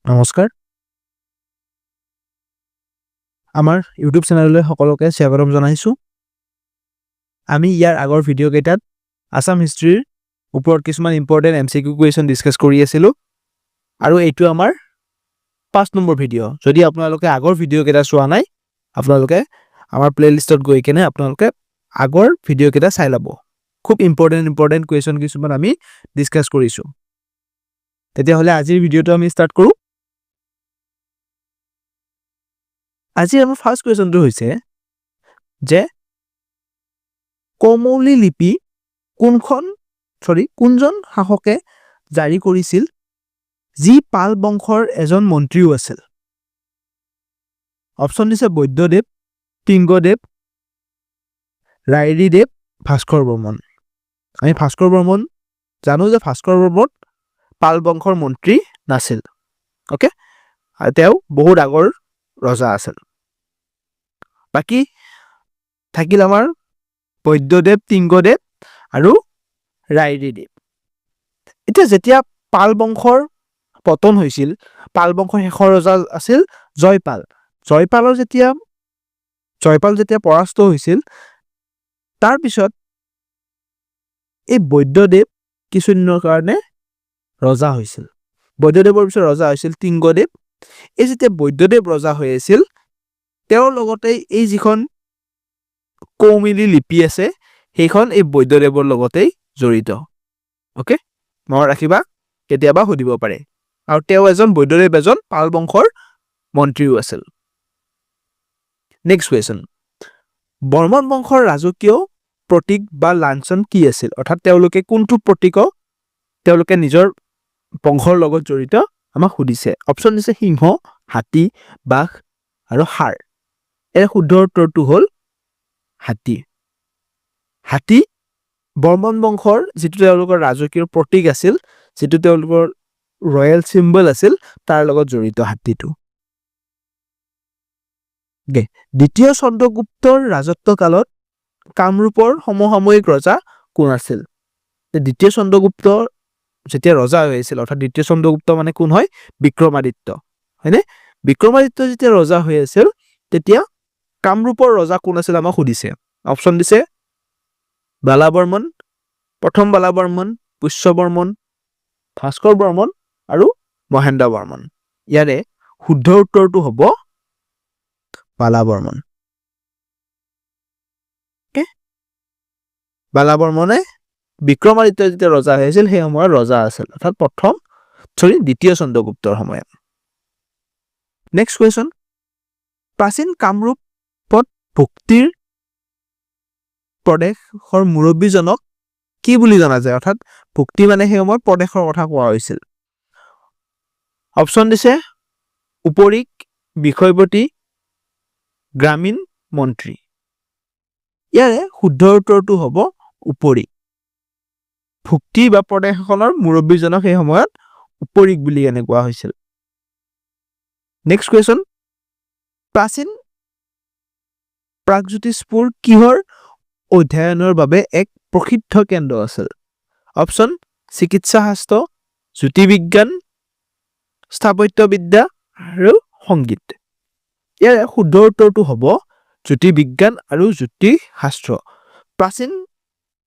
নমস্কাৰ আমাৰ ইউটিউব চেনেললৈ সকলোকে স্বাগতম জনাইছো আমি ইয়াৰ আগৰ ভিডিঅ' কেইটাত আসাম হিষ্ট্ৰীৰ ওপৰত কিছুমান ইম্পৰ্টেন্ট এমসিকিউ কুৱেশ্যন ডিসকাস কৰি আছিলো আৰু এইটো আমাৰ 5 নম্বৰ ভিডিঅ' যদি আপোনালোকে আগৰ ভিডিঅ' কেইটা চোৱা নাই আপোনালোকে আমাৰ প্লেলিষ্টত গৈ কেনে আপোনালোকে আগৰ ভিডিঅ' কেইটা চাই লব খুব ইম্পৰ্টেন্ট কুৱেশ্যন কিছুমান আমি ডিসকাস কৰিছো তেতিয়া হলে আজিৰ ভিডিঅ'টো আমি ষ্টাৰ্ট কৰো আজি আমাৰ ফাৰ্স্ট কুৱেশ্যনটো হৈছে যে কমৌলি লিপি কোনজন শাসকে জাৰি কৰিছিল যি পাল বংশৰ এজন মন্ত্ৰীও আছিল অপচন দিছে বৈদ্যদেৱ টিংগদেৱ ৰাইৰীদেৱ ভাস্কৰ বৰ্মন আমি ভাস্কৰ বৰ্মন জানো যে ভাস্কৰ বৰ্মন পাল বংশৰ মন্ত্ৰী নাছিল ওকে আৰু তেওঁ বহুত আগৰ ৰজা আছিল বাকি থাকিল আমাৰ বৈদ্যদেৱ টিংগদেৱ আৰু ৰাইৰীদেৱ এটা যেতিয়া পাল বংশৰ পতন হৈছিল পাল বংশৰ শেষৰ ৰজা আছিল জয়পাল যেতিয়া পৰাস্ত হৈছিল তাৰ পিছত এই বৈদ্যদেৱ কিছুদিনৰ কাৰণে ৰজা হৈছিল বৈদ্যদেৱৰ পিছত ৰজা হৈছিল টিংগদেৱ এই যেতিয়া বৈদ্যদেৱ ৰজা হৈ আছিল তেওঁৰ লগতে এই যিখন কৌমিলি লিপি আছে সেইখন এই বৈদ্যদেৱৰ লগতেই জড়িত ওকে মনত ৰাখিবা কেতিয়াবা সুধিব পাৰে আৰু তেওঁ বৈদ্যদেৱ এজন পাল বংশৰ মন্ত্ৰীও আছিল নেক্সট কুৱেশ্যন বৰ্মন বংশৰ ৰাজকীয় প্ৰতীক বা লাঞ্ছন কি আছিল অৰ্থাৎ তেওঁলোকে কোনটো প্ৰতীকক তেওঁলোকে নিজৰ বংশৰ লগত জড়িত আমাক সুধিছে অপচন দিছে সিংহ হাতী বাঘ আৰু ষাঁড় এৰ শুদ্ধ উত্তৰটো হ'ল হাতী বৰ্মন বংশৰ যিটো তেওঁলোকৰ ৰাজকীয় প্ৰতীক আছিল যিটো তেওঁলোকৰ ৰয়েল চিম্বল আছিল তাৰ লগত জড়িত হাতীটো দ্বিতীয় চন্দ্ৰগুপ্তৰ ৰাজত্ব কালত কামৰূপৰ সমসাময়িক ৰজা কোন আছিল দ্বিতীয় চন্দ্ৰগুপ্ত যেতিয়া ৰজা হৈছিল অৰ্থাৎ দ্বিতীয় চন্দ্ৰগুপ্ত মানে কোন হয় বিক্ৰমাদিত্য হয়নে বিক্ৰমাদিত্য যেতিয়া ৰজা হৈ আছিল তেতিয়া কামৰূপৰ ৰজা কোন আছিল আমাক সুধিছে অপচন দিছে বালা বৰ্মন প্ৰথম বালা বৰ্মন পুষ্য বৰ্মন ভাস্কৰ বৰ্মন আৰু মহেন্দ্ৰ বৰ্মন ইয়াৰে শুদ্ধ উত্তৰটো হ'ব বালা বৰ্মন বালা বৰ্মনে বিক্ৰমাদিত্য যেতিয়া ৰজা হৈছিল সেই সময়ত ৰজা আছিল অৰ্থাৎ দ্বিতীয় চন্দ্ৰগুপ্তৰ সময়ত নেক্সট কুৱেশ্যন প্ৰাচীন কামৰূপত ভক্তিৰ প্ৰদেশৰ মুৰব্বীজনক কি বুলি জনা যায় অৰ্থাৎ ভক্তি মানে সেই সময়ত প্ৰদেশৰ কথা কোৱা হৈছিল অপচন দিছে উপৰিক বিষয়বতী গ্ৰামীণ মন্ত্ৰী ইয়াৰে শুদ্ধ উত্তৰটো হ'ব উপৰিক ভক্তি বা প্ৰদেশখনৰ মুৰব্বীজনক সেই সময়ত উপৰিক বুলি কোৱা হৈছিল নেক্সট কুৱেশ্যন প্ৰাচীন প্ৰাগজ্যোতিষপুৰ কিহৰ অধ্যয়নৰ বাবে এক প্ৰসিদ্ধ কেন্দ্ৰ আছিল অপচন চিকিৎসা শাস্ত্ৰ জ্যোতিৰ্বিজ্ঞান স্থাপত্যবিদ্যা আৰু সংগীত ইয়াৰে শুদ্ধ উত্তৰটো হ'ব জ্যোতিৰ্বিজ্ঞান আৰু জ্যোতিষশাস্ত্ৰ প্ৰাচীন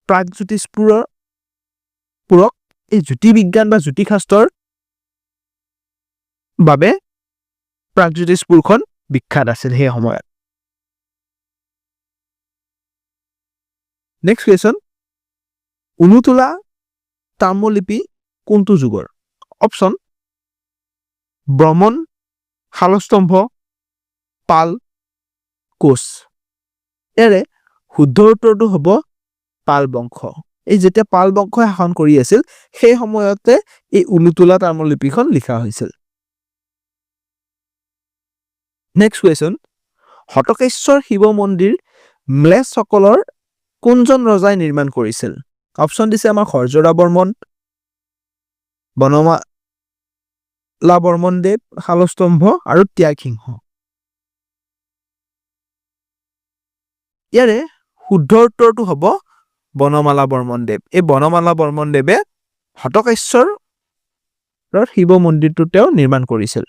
প্ৰাগজ্যোতিষপুৰক এই জ্যোতিৰ্বিজ্ঞান বা জ্যোতিষশাস্ত্ৰৰ বাবে প্ৰাগজ্যোতিষপুৰখন বিখ্যাত আছিল সেই সময়ত নেক্সট কুৱেশ্যন উনুতোলা তাম্ৰলিপি কোনটো যুগৰ অপচন ব্ৰহ্মণ শালস্তম্ভ পাল কোচ ইয়াৰে শুদ্ধ উত্তৰটো হ'ব পাল বংশ এই যেতিয়া পাল বংশই শাসন কৰি আছিল সেই সময়তে এই উনুতোলা তাম্ৰলিপিখন লিখা হৈছিল নেক্সট কুৱেশ্যন হটকেশ্বৰ শিৱ মন্দিৰ ম্লেচ্ছসকলৰ কোনজন ৰজাই নিৰ্মাণ কৰিছিল অপচন দিছে আমাৰ হৰজৰা বৰ্মন বনমালা বৰ্মন দেৱ শালস্তম্ভ আৰু ত্যাগসিংহ ইয়াৰে শুদ্ধ উত্তৰটো হ'ব বনমালা বৰ্মন দেৱ এই বনমালা বৰ্মন দেৱে হটকেশ্বৰ শিৱ মন্দিৰটো তেওঁ নিৰ্মাণ কৰিছিল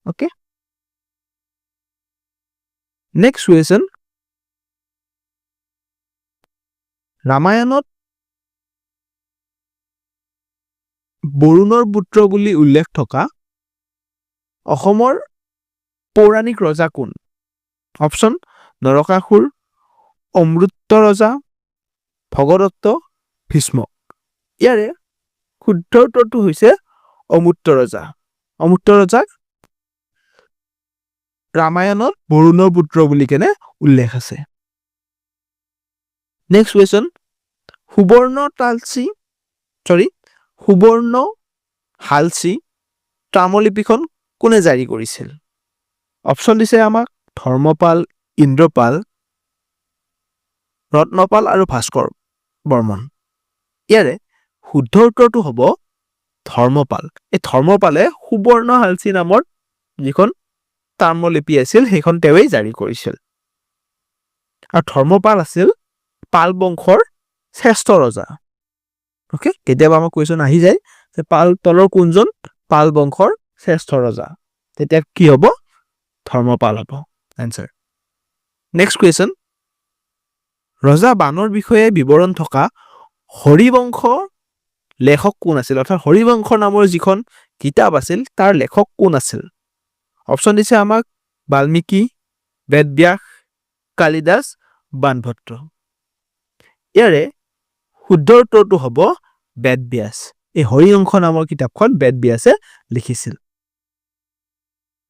ওকে নেক্সট কুৱেশ্যন ৰামায়ণত বৰুণৰ পুত্ৰ বুলি উল্লেখ থকা অসমৰ পৌৰাণিক ৰজা কোন অপশ্যন নৰকাসুৰ অমৃত ৰজা ভগদত্ত ভীষ্ম ইয়াৰে শুদ্ধ উত্তৰটো হৈছে অমৃত ৰজাক ৰামায়ণত বৰুণৰ পুত্ৰ বুলি কেনে উল্লেখ আছে নেক্সট কুৱেশ্যন সুবৰ্ণ হালচি তাম্ৰলিপিখন কোনে জাৰি কৰিছিল অপশ্যন দিছে আমাক ধৰ্মপাল ইন্দ্ৰপাল ৰত্নপাল আৰু ভাস্কৰ বৰ্মন ইয়াৰে শুদ্ধ উত্তৰটো হ'ব ধৰ্মপাল এই ধৰ্মপালে সুবৰ্ণ হালচি নামৰ যিখন তাম্ৰলিপি আছিল সেইখন তেওঁই জাৰি কৰিছিল আৰু ধৰ্মপাল আছিল পাল বংশৰ শ্ৰেষ্ঠ ৰজা ওকে কেতিয়াবা আমাৰ কুৱেশ্যন আহি যায় যে পাল তলৰ কোনজন পাল বংশৰ শ্ৰেষ্ঠ ৰজা তেতিয়া কি হ'ব ধৰ্মপাল হ'ব আনসাৰ নেক্সট কুৱেশ্যন ৰজা বানৰ বিষয়ে বিৱৰণ থকা হৰিবংশ লেখক কোন আছিল অৰ্থাৎ হৰিবংশ নামৰ যিখন কিতাপ আছিল তাৰ লেখক কোন আছিল অপশ্যন দিছে আমাক বাল্মীকি বেদব্যাস কালিদাস বাণভট্ট ইয়াৰে শুদ্ধ উত্তৰটো হ'ব বেদব্যাস এই হৰিবংশ নামৰ কিতাপখন বেদব্যাসে লিখিছিল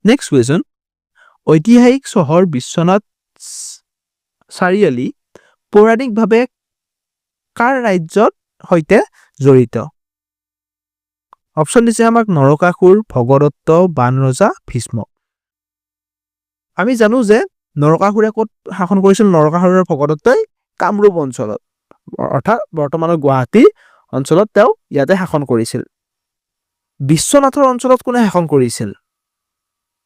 নেক্সট কুৱেশ্যন ঐতিহাসিক চহৰ বিশ্বনাথ চাৰিআলি পৌৰাণিকভাৱে কাৰ ৰাজ্যৰ সৈতে জড়িত অপশ্যন দিছে আমাক নৰকাসুৰ ভগদত্ত বানৰজা ভীষ্ম আমি জানো যে নৰকাসুৰে ক'ত শাসন কৰিছিল নৰকাসুৰ আৰু ভগদত্তই কামৰূপ অঞ্চলত অৰ্থাৎ বৰ্তমানৰ গুৱাহাটী অঞ্চলত তেওঁ ইয়াতে শাসন কৰিছিল বিশ্বনাথৰ অঞ্চলত কোনে শাসন কৰিছিল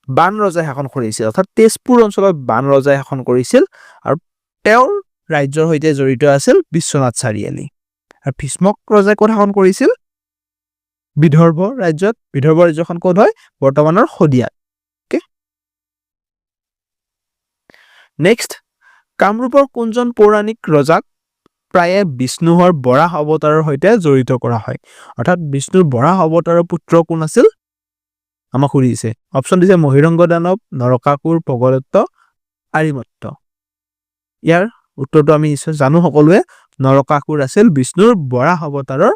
বানৰজাই শাসন কৰিছিল অৰ্থাৎ তেজপুৰ অঞ্চলত বানৰজাই শাসন কৰিছিল আৰু তেওঁৰ ৰাজ্যৰ সৈতে জড়িত আছিল বিশ্বনাথ চাৰিআলি আৰু ভীষ্মক ৰজাই ক'ত শাসন কৰিছিল বিদৰ্ভ ৰাজ্যখন ক'ত হয় বৰ্তমানৰ শদিয়াত ওকে নেক্সট কামৰূপৰ কোনজন পৌৰাণিক ৰজাক প্ৰায়ে বিষ্ণুৰ বৰাহ অৱতাৰৰ সৈতে জড়িত কৰা হয় অৰ্থাৎ বিষ্ণুৰ বৰাহ অৱতাৰৰ পুত্ৰ কোন আছিল আমাক সুধিছে অপশ্যন দিছে মহিৰংগ দানৱ নৰকাসুৰ ভগদত্ত আৰিমত্ত ইয়াৰ উত্তৰটো আমি নিশ্চয় জানো সকলোৱে নৰকাসুৰ আছিল বিষ্ণুৰ বৰাহ অৱতাৰৰ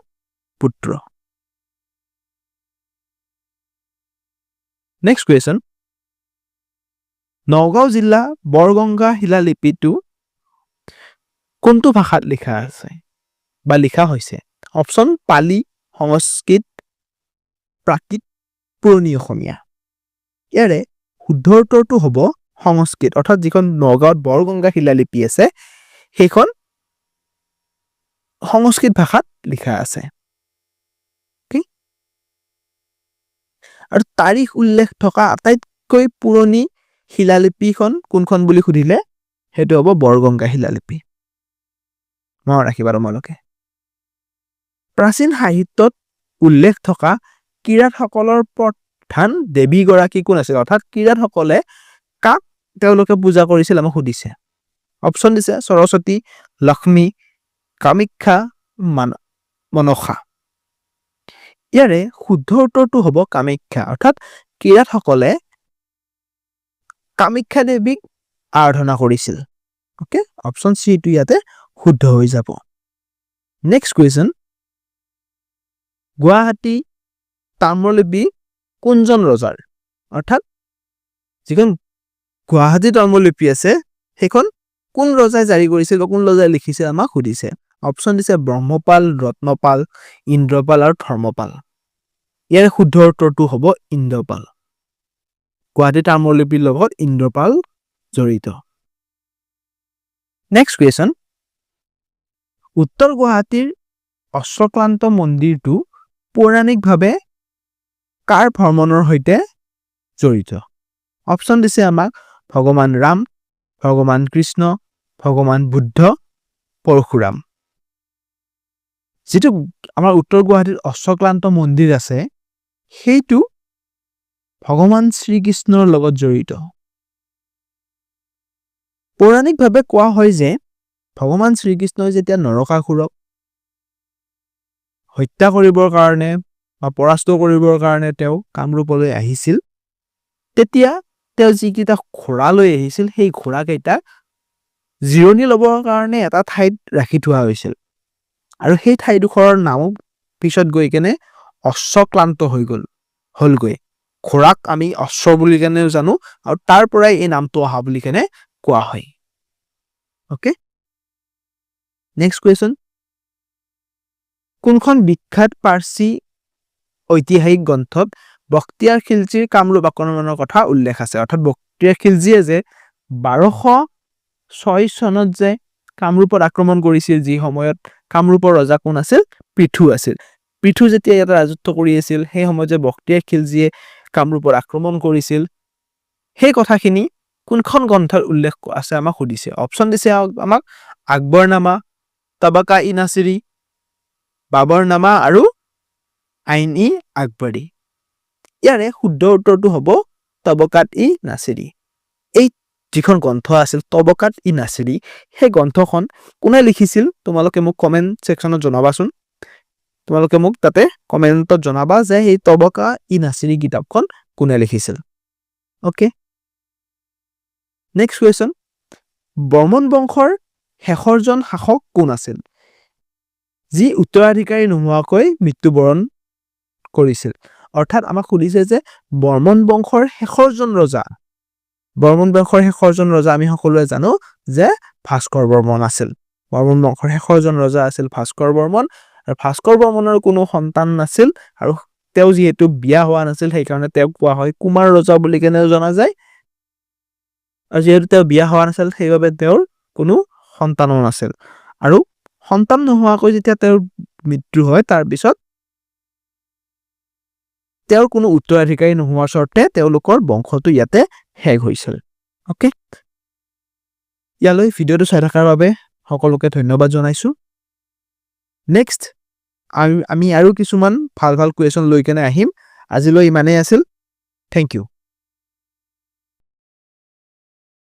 পুত্ৰ নেক্সট কুৱেশ্যন নগাঁও জিলা বৰগংগা শিলালিপিটো কোনটো ভাষাত লিখা আছে বা লিখা হৈছে অপশ্যন পালি সংস্কৃত প্ৰাকৃত পুৰণি অসমীয়া ইয়াৰে শুদ্ধ উত্তৰটো হ'ব সংস্কৃত অৰ্থাৎ যিখন নগাঁৱত বৰগংগা শিলালিপি আছে সেইখন সংস্কৃত ভাষাত লিখা আছে আৰু তাৰিখ উল্লেখ থকা আটাইতকৈ পুৰণি শিলালিপিখন কোনখন বুলি সুধিলে সেইটো হ'ব বৰগংগা শিলালিপি মনত ৰাখিবা তোমালোকে প্ৰাচীন সাহিত্যত উল্লেখ থকা কিৰাতসকলৰ প্ৰধান দেৱীগৰাকী কোন আছিল অৰ্থাৎ কিৰাতসকলে কাক তেওঁলোকে পূজা কৰিছিল আমাক সুধিছে অপশ্যন দিছে সৰস্বতী লক্ষ্মী কামাখ্যা মনসা ইয়াৰে শুদ্ধ উত্তৰটো হ'ব কামাখ্যা অৰ্থাৎ কিৰাতসকলে কামাখ্যা দেৱীক আৰাধনা কৰিছিল ওকে অপশ্যন চি টো ইয়াতে শুদ্ধ হৈ যাব নেক্সট কুৱেশ্যন গুৱাহাটী তাম্ৰলিপি কোনজন ৰজাৰ অৰ্থাৎ যিখন গুৱাহাটী তাম্ৰলিপি আছে সেইখন কোন ৰজাই জাৰি কৰিছিল বা কোন ৰজাই লিখিছিল আমাক সুধিছে অপশ্যন দিছে ব্ৰহ্মপাল ৰত্নপাল ইন্দ্ৰপাল আৰু ধৰ্মপাল ইয়াৰ শুদ্ধ উত্তৰটো হ'ব ইন্দ্ৰপাল গুৱাহাটী তাম্ৰলিপিৰ লগত ইন্দ্ৰপাল জড়িত নেক্সট কুৱেশ্যন উত্তৰ গুৱাহাটীৰ অশ্বক্লান্ত মন্দিৰটো পৌৰাণিকভাৱে কাৰ ভ্ৰমণৰ সৈতে জড়িত অপশ্যন দিছে আমাক ভগৱান ৰাম ভগৱান কৃষ্ণ ভগৱান বুদ্ধ পৰশুৰাম যিটো আমাৰ উত্তৰ গুৱাহাটীত অশ্বক্লান্ত মন্দিৰ আছে সেইটো ভগৱান শ্ৰীকৃষ্ণৰ লগত জড়িত পৌৰাণিকভাৱে কোৱা হয় যে ভগৱান শ্ৰীকৃষ্ণই যেতিয়া নৰকাসুৰক হত্যা কৰিবৰ কাৰণে বা পৰাস্ত কৰিবৰ কাৰণে তেওঁ কামৰূপলৈ আহিছিল তেতিয়া তেওঁ যিকেইটা ঘোঁৰা লৈ আহিছিল সেই ঘোঁৰাকেইটা জিৰণি ল'বৰ কাৰণে এটা ঠাইত ৰাখি থোৱা হৈছিল আৰু সেই ঠাইডোখৰৰ নাম পিছত গৈ কেনে অশ্বক্লান্ত হৈ হ'লগৈ ঘোঁৰাক আমি অশ্ব বুলি কেনেও জানো আৰু তাৰ পৰাই এই নামটো অহা বুলি কেনে কোৱা হয় ওকে নেক্সট কুৱেশ্যন কোনখন বিখ্যাত পাৰ্চী ঐতিহাসিক গ্ৰন্থত বক্তিয়াৰ খিলজীৰ কামৰূপ আক্ৰমণৰ কথা উল্লেখ আছে অৰ্থাৎ বক্তিয়াৰ খিলজীয়ে যে 1206 চনত যে কামৰূপত আক্ৰমণ কৰিছিল যি সময়ত কামৰূপৰ ৰজা কোন আছিল পৃথু আছিল পৃথু যেতিয়া ইয়াত ৰাজত্ব কৰি আছিল সেই সময়ত যে বক্তিয়াৰ খিলজীয়ে কামৰূপৰ আক্ৰমণ কৰিছিল সেই কথাখিনি কোনখন গ্ৰন্থৰ উল্লেখ আছে আমাক সুধিছে অপচন দিছে আমাক আকবৰনামা তবাকা-ই-নাছিৰী বাবৰনামা আৰু আইন-ই-আকবৰী ইয়াৰে শুদ্ধ উত্তৰটো হ'ব তবকাত-ই-নাছিৰী এই যিখন গ্ৰন্থ আছিল তবকাত-ই-নাছিৰী সেই গ্ৰন্থখন কোনে লিখিছিল তোমালোকে মোক কমেন্ট সেকশনত জনাবাচোন তোমালোকে মোক তাতে কমেন্টত জনাবা যে এই তবকা-ই-নাছিৰী কিতাপখন কোনে লিখিছিল ওকে নেক্সট কুৱেশ্যন বৰ্মন বংশৰ শেষৰজন শাসক কোন আছিল যি উত্তৰাধিকাৰী নোহোৱাকৈ মৃত্যুবৰণ কৰিছিল অৰ্থাৎ আমাক সুধিছে যে বৰ্মন বংশৰ শেষৰজন ৰজা আমি সকলোৱে জানো যে ভাস্কৰ বৰ্মন আছিল বৰ্মন বংশৰ শেষৰজন ৰজা আছিল ভাস্কৰ বৰ্মন আৰু ভাস্কৰ বৰ্মনৰ কোনো সন্তান নাছিল আৰু তেওঁ যিহেতু বিয়া হোৱা নাছিল সেই কাৰণে তেওঁক কোৱা হয় কুমাৰ ৰজা বুলি কেনেও জনা যায় আৰু যিহেতু তেওঁ বিয়া হোৱা নাছিল সেইবাবে তেওঁৰ কোনো সন্তানো নাছিল আৰু সন্তান নোহোৱাকৈ যেতিয়া তেওঁৰ মৃত্যু হয় তাৰ পিছত তেওঁৰ কোনো উত্তৰাধিকাৰী নোহোৱাৰ স্বৰ্তে তেওঁলোকৰ বংশটো ইয়াতে শেষ হৈছিল ওকে ইয়ালৈ ভিডিঅ'টো চাই থকাৰ বাবে সকলোকে ধন্যবাদ জনাইছো নেক্সট আমি আৰু কিছুমান ভাল কুৱেশ্যন লৈ কেনে আহিম আজিলৈ ইমানেই আছিল থেংক ইউ